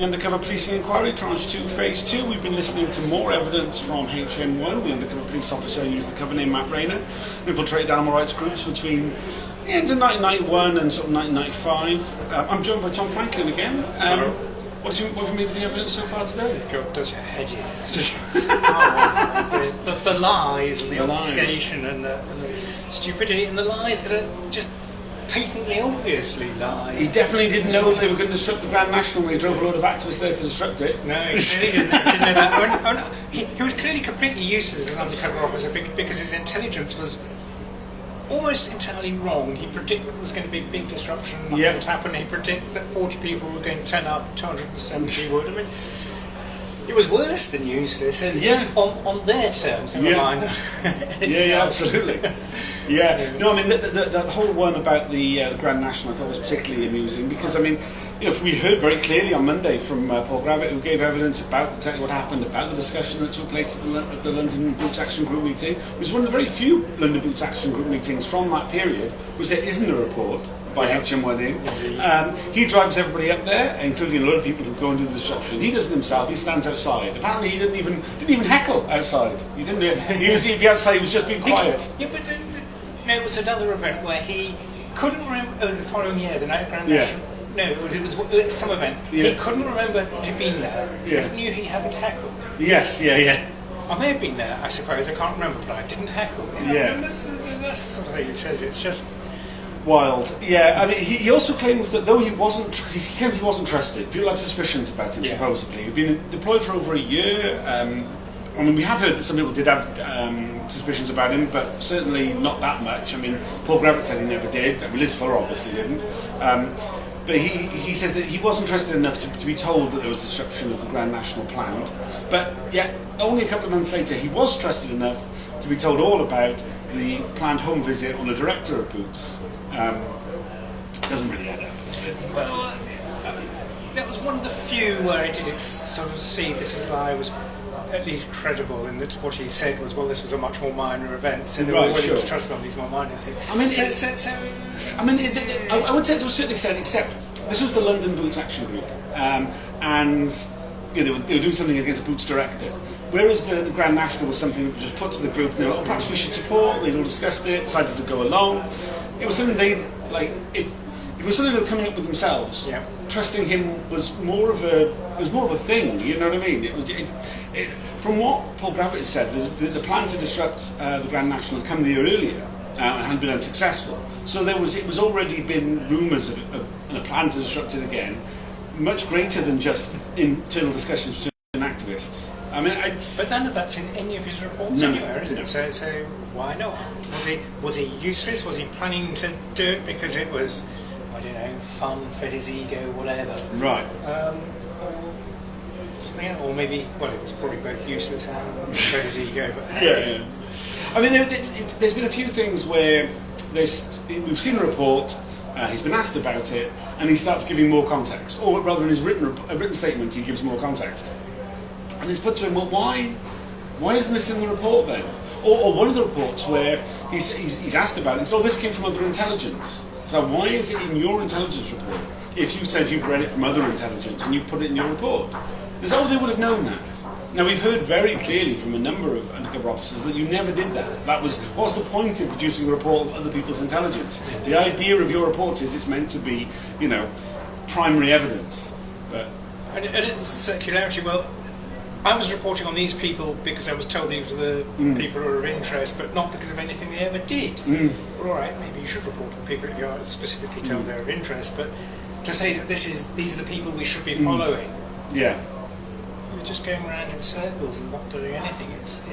Undercover Policing Inquiry, Tranche 2, Phase 2. We've been listening to more evidence from HN1, the undercover police officer who used the cover name Matt Rayner, infiltrated animal rights groups between the end of 1991 and sort of 1995. I'm joined by Tom Franklin again. What have you made of the evidence so far today? God, does your head in. It's just the lies and the obfuscation and the stupidity and the lies that are just patently, obviously lies. He definitely didn't know they were going to disrupt the Grand National when he drove a load of activists there to disrupt it. No, he clearly didn't know that. He was clearly completely useless as an undercover officer because his intelligence was almost entirely wrong. He predicted there was going to be a big disruption, nothing would happen. He predicted that 40 people were going to turn up, 270 would. I mean, it was worse than useless, and on their terms, never mind. Absolutely. No, I mean the whole one about the Grand National I thought was particularly amusing because I mean, we heard very clearly on Monday from Paul Gravitt, who gave evidence about exactly what happened, about the discussion that took place at the London Boots Action Group meeting. It was one of the very few London Boots Action Group meetings from that period, which there isn't a report by HN1 in. He drives everybody up there, including a lot of people who go and do the disruption. He doesn't himself. He stands outside. Apparently, he didn't even heckle outside. He didn't. He'd be outside. He was just being quiet. No, it was another event where he couldn't remember the following year, the Grand National. No, it was some event. He couldn't remember that he'd been there. He knew he hadn't heckled. Yes, I may have been there, I suppose. I can't remember, but I didn't heckle. That's the sort of thing he says. It's just wild. I mean, he also claims that though he claims he wasn't trusted. People had suspicions about him, supposedly. He'd been deployed for over a year. I mean, we have heard that some people did have suspicions about him, but certainly not that much. I mean, Paul Gravitt said he never did. I mean, Liz Fuller obviously didn't. But he says that he wasn't trusted enough to be told that there was disruption of the Grand National planned. But yet, only a couple of months later, he was trusted enough to be told all about the planned home visit on the director of Boots. Doesn't really add up, does it? Well, that was one of the few where I did sort of see that his lie was at least credible, in that what he said was, well, this was a much more minor event, so they were willing to trust me on these more minor things. I mean, I would say to a certain extent, except this was the London Boots Action Group, and they were doing something against a Boots director, whereas the Grand National was something that was just put to the group, and they were like, perhaps we should support. They'd all discussed it, decided to go along. It was something if it was something they were coming up with themselves. Trusting him was more of a thing. You know what I mean? From what Paul Gravitt said, the plan to disrupt the Grand National had come the year earlier and had been unsuccessful. So it was already been rumours of a plan to disrupt it again, much greater than just internal discussions between activists. I mean, but none of that's in any of his reports anywhere, is it? So why not? Was he useless? Was he planning to do it because it was, I don't know, fun for his ego, whatever? Right. Or something else, or maybe, well, it was probably both useless and for his ego. But I mean, there's been a few things where we've seen a report. He's been asked about it, and he starts giving more context, or rather, in his written statement, he gives more context. And it's put to him, well, why isn't this in the report then? Or one of the reports where he's asked about it, and so this came from other intelligence. So why is it in your intelligence report if you said you've read it from other intelligence and you've put it in your report? They say, they would have known that. Now, we've heard very clearly from a number of undercover officers that you never did that. What's the point in producing a report of other people's intelligence? The idea of your report is it's meant to be, primary evidence. And it's circularity. Well, I was reporting on these people because I was told these were the people who are of interest, but not because of anything they ever did. Well, all right, maybe you should report on people if you are specifically told they're of interest, but to say that these are the people we should be following. We're just going around in circles and not doing anything. It's.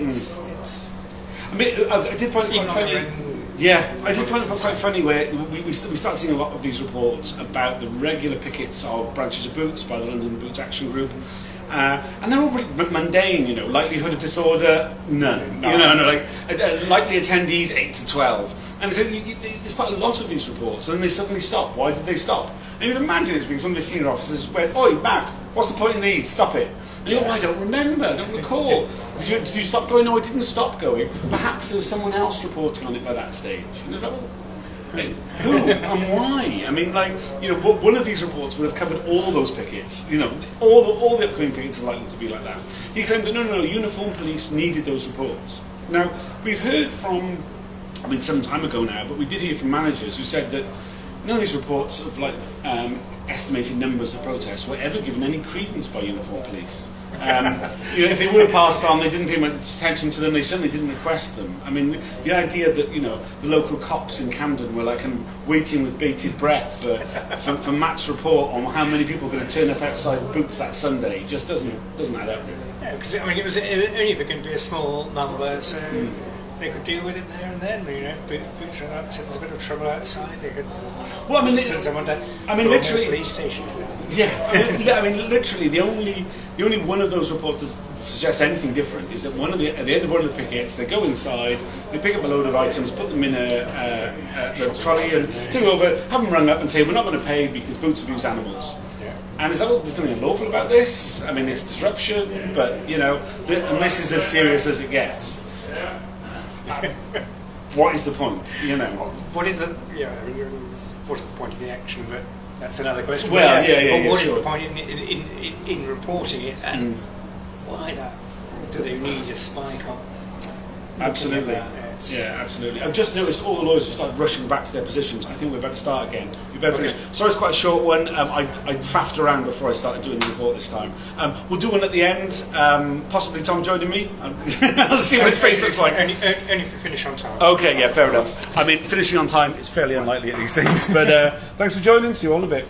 I mean, I did find it quite funny. I did find it quite funny where we start seeing a lot of these reports about the regular pickets of branches of Boots by the London Boots Action Group. And they're all pretty mundane, likelihood of disorder, none. Likely attendees, 8 to 12. And so there's quite a lot of these reports, and then they suddenly stop. Why did they stop? And you'd imagine it's because one of the senior officers went, "Oi, Matt, what's the point in these? Stop it." And you go, I don't remember, I don't recall. Did you stop going? No, I didn't stop going. Perhaps there was someone else reporting on it by that stage. And it's like, well, Who and why? I mean, like, you know, one of these reports would have covered all those pickets. You know, all the upcoming pickets are likely to be like that. He claimed that no, uniformed police needed those reports. Now, we've heard from, I mean, some time ago now, but we did hear from managers who said that none of these reports of like estimated numbers of protests were ever given any credence by uniformed police. You know, if they were passed on, they didn't pay much attention to them. They certainly didn't request them. I mean, the idea that, you know, the local cops in Camden were like kind of waiting with bated breath for Matt's report on how many people were going to turn up outside Boots that Sunday just doesn't add up. Yeah, because I mean, it was only ever going to be a small number, so they could deal with it there and then. You know, Boots ran up, said there's a bit of trouble outside. They could. Well, I mean, send someone down. I mean, literally, police stations. Then. Yeah, I mean, literally, the only one of those reports that suggests anything different is that at the end of one of the pickets, they go inside, they pick up a load of items, put them in a trolley, and take them over, have them rung up, and say we're not going to pay because Boots abuse animals. And is that there's nothing unlawful about this? I mean, it's disruption, but you know, and this is as serious as it gets. What is the point? You know, what is the what is the point of the action? But that's another question. Well, but what is sure. the point in reporting it, and why do they need a spy cop? Absolutely. Yeah, absolutely. I've just noticed all the lawyers have started rushing back to their positions. I think we're about to start again. We better finish. Sorry, it's quite a short one. I faffed around before I started doing the report this time. We'll do one at the end. Possibly Tom joining me. I'll see what his face looks like. Only if you finish on time. Okay, yeah, fair enough. I mean, finishing on time is fairly unlikely at these things. But thanks for joining. See you all in a bit.